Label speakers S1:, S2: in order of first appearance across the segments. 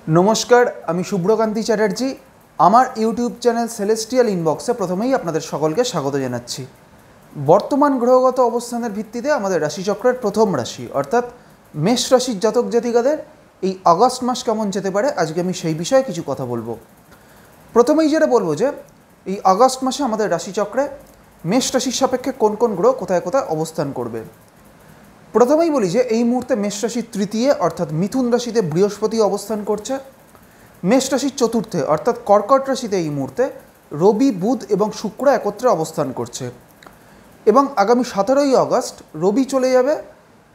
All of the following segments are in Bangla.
S1: नमस्कार आमी शुभ्रकांती चैटार्जी आमार यूट्यूब चैनल सेलेस्टियल इनबक्से प्रथमेई आपनादेर सकलके स्वागत जानाच्छि। बर्तमान ग्रहगत अवस्थानेर भित्तिते आमादेर राशिचक्रेर प्रथम राशि अर्थात मेष राशिर जातक जातिकादेर एई अगस्ट मास केमन जेते पारे आजके आमी सेई विषये किछु कथा बोलबो। प्रथमेई जेटा बोलबो जे एई अगस्ट मासे आमादेर राशिचक्रे मेष राशिर सापेक्षे कोन कोन ग्रह कोथाय कोथाय अवस्थान करबे। प्रथमेई बोली जे এই মুহূর্তে মেষ রাশির তৃতীয় অর্থাৎ মিথুন রাশিতে বৃহস্পতি অবস্থান করছে। মেষ রাশির চতুর্থে অর্থাৎ কর্কট রাশিতে এই মুহূর্তে রবি বুধ এবং শুক্র একত্রে অবস্থান করছে এবং আগামী 17ই আগস্ট রবি চলে যাবে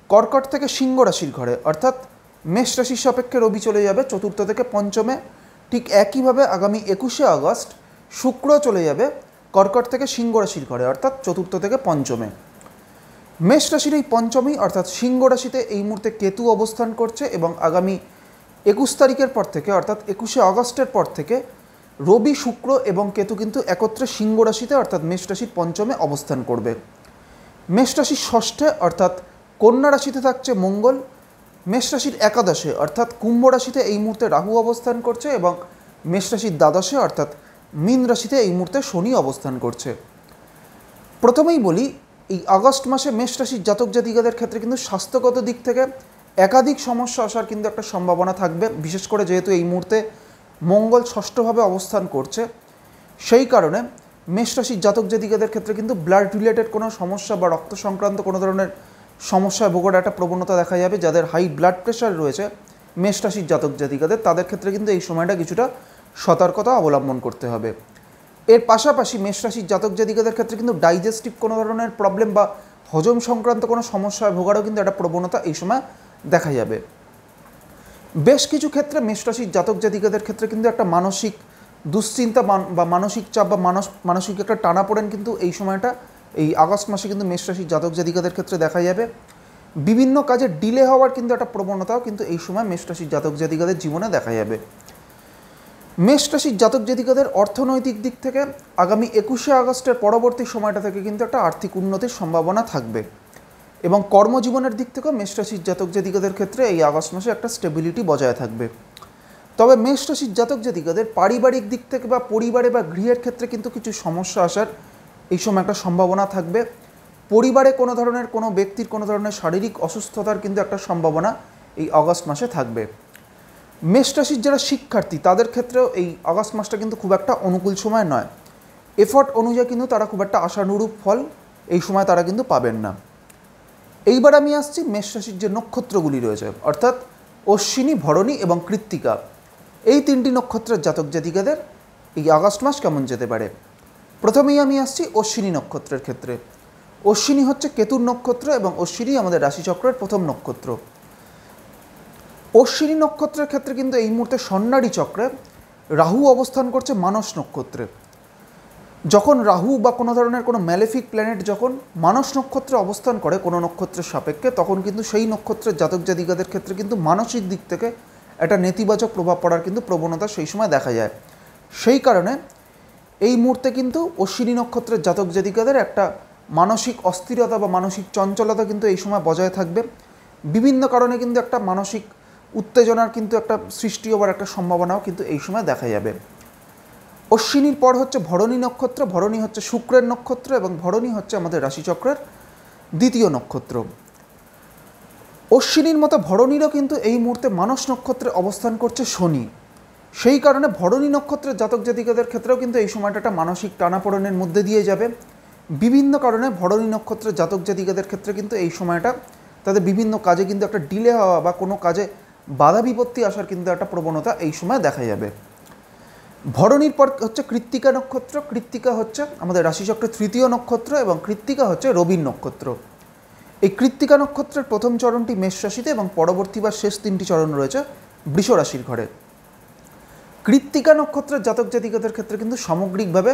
S1: কর্কট থেকে সিংহ রাশির ঘরে অর্থাৎ মেষ রাশির সাপেক্ষে রবি চলে যাবে চতুর্থ থেকে পঞ্চমে। ঠিক একইভাবে আগামী 21শে আগস্ট শুক্র চলে যাবে কর্কট থেকে সিংহ রাশির ঘরে অর্থাৎ চতুর্থ থেকে পঞ্চমে। मेष राशिर এই पंचमी अर्थात सिंह राशिते এই মুহূর্তে केतु अवस्थान करছে এবং आगामी 21 तारिखेर पर থেকে अर्थात 21শে আগস্টের पर থেকে रवि शुक्र এবং केतु किन्तु एकत्रे सिंह राशिते अर्थात मेष राशिर पंचमे अवस्थान करবে। मेष राशिर षष्ठे अर्थात कन्या राशिते থাকছে मंगल। मेष राशिर एकादशे अर्थात कुम्भ राशिते এই মুহূর্তে राहु अवस्थान करছে এবং मेष राशिर द्वादशे अर्थात मीन राशिते এই মুহূর্তে शनि अवस्थान करছে। प्रथमेई बोली এই আগস্ট মাসে মেষ রাশির জাতক জাতিকাদের ক্ষেত্রে কিন্তু স্বাস্থ্যগত দিক থেকে একাধিক সমস্যা আসার কিন্তু একটা সম্ভাবনা থাকবে, বিশেষ করে যেহেতু এই মুহূর্তে মঙ্গল ষষ্ঠভাবে অবস্থান করছে সেই কারণে মেষ রাশির জাতক জাতিকাদের ক্ষেত্রে কিন্তু ব্লাড রিলেটেড কোনো সমস্যা বা রক্ত সংক্রান্ত কোনো ধরনের সমস্যায় ভোগার একটা প্রবণতা দেখা যাবে। যাদের হাই ব্লাড প্রেশার রয়েছে মেষ রাশির জাতক জাতিকাদের তাদের ক্ষেত্রে কিন্তু এই সময়টা কিছুটা সতর্কতা অবলম্বন করতে হবে। এর পাশাপাশি মেষ রাশির জাতক জাতিকাদের ক্ষেত্রে কিন্তু ডাইজেস্টিভ কোনো ধরনের প্রবলেম বা হজম সংক্রান্ত কোনো সমস্যায় ভোগারও কিন্তু একটা প্রবণতা এই সময় দেখা যাবে। বেশ কিছু ক্ষেত্রে মেষ রাশির জাতক জাতিকাদের ক্ষেত্রে কিন্তু একটা মানসিক দুশ্চিন্তা বা মানসিক চাপ বা মানসিক একটা টানাপোড়েন কিন্তু এই সময়টা এই আগস্ট মাসে কিন্তু মেষ রাশির জাতক জাতিকাদের ক্ষেত্রে দেখা যাবে। বিভিন্ন কাজে ডিলে হওয়ার কিন্তু একটা প্রবণতাও কিন্তু এই সময় মেষ রাশির জাতক জাতিকাদের জীবনে দেখা যাবে। মেষ রাশির জাতক জাতিকাদের অর্থনৈতিক দিক থেকে আগামী 21শে আগস্টের পরবর্তী সময়টা থেকে কিন্তু একটা আর্থিক উন্নতির সম্ভাবনা থাকবে এবং কর্মজীবনের দিক থেকেও মেষ রাশির জাতক জাতিকাদের ক্ষেত্রে এই আগস্ট মাসে একটা স্টেবিলিটি বজায় থাকবে। তবে মেষ রাশির জাতক জাতিকাদের পারিবারিক দিক থেকে বা পরিবারে বা গৃহের ক্ষেত্রে কিন্তু কিছু সমস্যা আসার এই সময় একটা সম্ভাবনা থাকবে। পরিবারে কোনো ধরনের কোনো ব্যক্তির কোনো ধরনের শারীরিক অসুস্থতার কিন্তু একটা সম্ভাবনা এই আগস্ট মাসে থাকবে। মেষ রাশির যারা শিক্ষার্থী তাদের ক্ষেত্রেও এই আগস্ট মাসটা কিন্তু খুব একটা অনুকূল সময় নয়। এফর্ট অনুযায়ী কিন্তু তারা খুব একটা আশানুরূপ ফল এই সময় তারা কিন্তু পাবেন না। এইবার আমি আসছি মেষ রাশির যে নক্ষত্রগুলি রয়েছে অর্থাৎ অশ্বিনী ভরণী এবং কৃত্তিকা এই তিনটি নক্ষত্রের জাতক জাতিকাদের এই আগস্ট মাস কেমন যেতে পারে। প্রথমেই আমি আসছি অশ্বিনী নক্ষত্রের ক্ষেত্রে। অশ্বিনী হচ্ছে কেতুর নক্ষত্র এবং অশ্বিনী আমাদের রাশিচক্রের প্রথম নক্ষত্র। অশ্বিনী নক্ষত্রের ক্ষেত্রে কিন্তু এই মুহূর্তে স্বর্ণালী চক্রে রাহু অবস্থান করছে মানস নক্ষত্রে। যখন রাহু বা কোনো ধরনের কোনো ম্যালেফিক প্ল্যানেট যখন মানস নক্ষত্রে অবস্থান করে কোনো নক্ষত্রের সাপেক্ষে তখন কিন্তু সেই নক্ষত্রের জাতক জাতিকাদের ক্ষেত্রে কিন্তু মানসিক দিক থেকে একটা নেতিবাচক প্রভাব পড়ার কিন্তু প্রবণতা সেই সময় দেখা যায়। সেই কারণে এই মুহূর্তে কিন্তু অশ্বিনী নক্ষত্রের জাতক জাতিকাদের একটা মানসিক অস্থিরতা বা মানসিক চঞ্চলতা কিন্তু এই সময় বজায় থাকবে। বিভিন্ন কারণে কিন্তু একটা মানসিক উত্তেজনার কিন্তু একটা সৃষ্টি হওয়ার একটা সম্ভাবনাও কিন্তু এই সময় দেখা যাবে। অশ্বিনীর পর হচ্ছে ভরণী নক্ষত্র। ভরণী হচ্ছে শুক্রের নক্ষত্র এবং ভরণী হচ্ছে আমাদের রাশিচক্রের দ্বিতীয় নক্ষত্র। অশ্বিনীর মতো ভরণীরও কিন্তু এই মুহূর্তে মানস নক্ষত্রে অবস্থান করছে শনি। সেই কারণে ভরণী নক্ষত্রের জাতক জাতিকাদের ক্ষেত্রেও কিন্তু এই সময়টা একটা মানসিক টানাপোড়েনের মধ্যে দিয়ে যাবে। বিভিন্ন কারণে ভরণী নক্ষত্রের জাতক জাতিকাদের ক্ষেত্রে কিন্তু এই সময়টা তাদের বিভিন্ন কাজে কিন্তু একটা ডিলে হওয়া বা কোনো কাজে বাধা বিপত্তি আসার কিন্তু একটা প্রবণতা এই সময় দেখা যাবে। ভরণীর পর হচ্ছে কৃত্তিকা নক্ষত্র। কৃত্তিকা হচ্ছে আমাদের রাশিচক্রের তৃতীয় নক্ষত্র এবং কৃত্তিকা হচ্ছে রবির নক্ষত্র। এই কৃত্তিকা নক্ষত্রের প্রথম চরণটি মেষ রাশিতে এবং পরবর্তী বা শেষ তিনটি চরণ রয়েছে বৃষ রাশির ঘরে। কৃত্তিকা নক্ষত্রের জাতক জাতিকাদের ক্ষেত্রে কিন্তু সামগ্রিকভাবে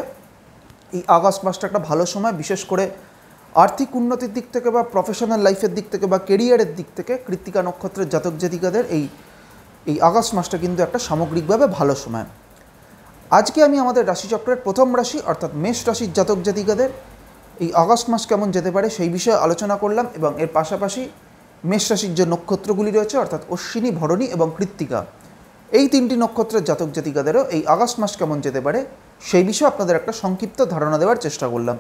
S1: এই আগস্ট মাসটা একটা ভালো সময়, বিশেষ করে আর্থিক উন্নতির দিক থেকে বা প্রফেশনাল লাইফের দিক থেকে বা কেরিয়ারের দিক থেকে কৃত্তিকা নক্ষত্রের জাতক জাতিকাদের এই আগস্ট মাসটা কিন্তু একটা সামগ্রিকভাবে ভালো সময়। আজকে আমি আমাদের রাশিচক্রের প্রথম রাশি অর্থাৎ মেষ রাশির জাতক জাতিকাদের এই আগস্ট মাস কেমন যেতে পারে সেই বিষয়ে আলোচনা করলাম এবং এর পাশাপাশি মেষ রাশির যে নক্ষত্রগুলি রয়েছে অর্থাৎ অশ্বিনী ভরণী এবং কৃত্তিকা এই 3টি নক্ষত্রের জাতক জাতিকাদেরও এই আগস্ট মাস কেমন যেতে পারে সেই বিষয়ে আপনাদের একটা সংক্ষিপ্ত ধারণা দেওয়ার চেষ্টা করলাম।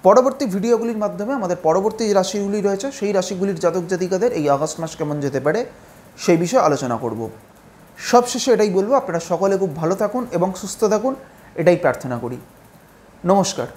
S1: পরবর্তী ভিডিওগুলির মাধ্যমে আমাদের পরবর্তী যে রাশিগুলি রয়েছে সেই রাশিগুলির জাতক জাতিকাদের এই আগস্ট মাস কেমন যেতে পারে সেই বিষয়ে আলোচনা করব। সবশেষে এটাই বলবো, আপনারা সকলে খুব ভালো থাকুন এবং সুস্থ থাকুন, এটাই প্রার্থনা করি। নমস্কার।